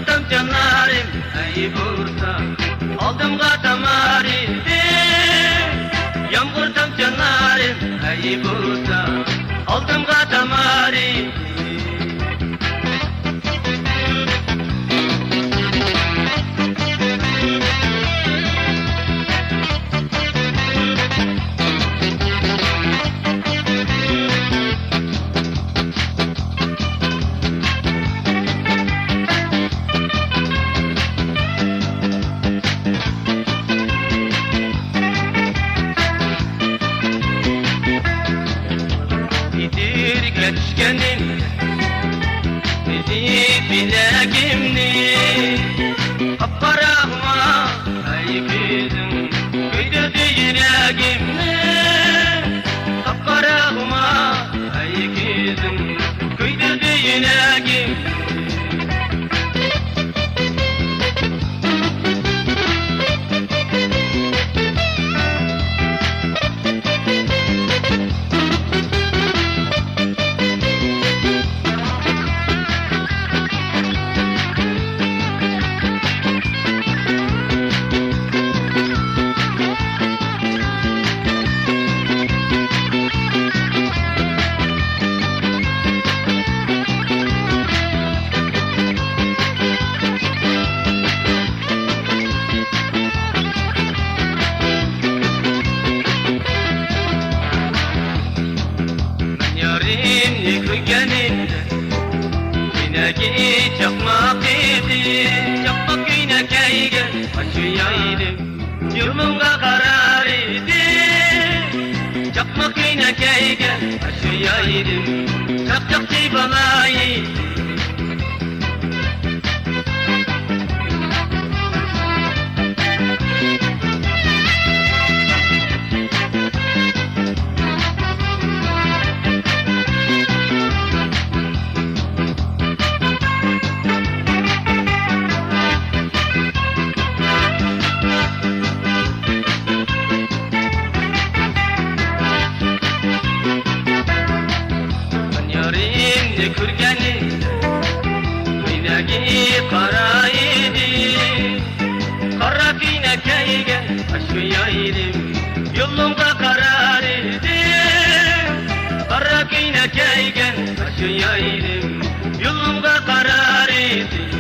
tamcanarim ey bursa aldımga tamaridi yağmur tamcanarim ey bursa aldımga tamaridi Geçkenin bizi bilekimni Kapkarağıma ey kızım Kıydırdı yüreğimni Kapkarağıma ey kızım Kıydırdı yüreğimni Yine çakmak idi, çakmak yine keygen aşıyaydı, yolumda karar idi. Çakmak yine keygen aşıyaydı, çak çak çibalaydı. Kürgeni Kıynagi kara idi Kara kıyne keygen aşıyaydım Yolumda karar idi Kara kıyne keygen aşıyaydım Yolumda karar idi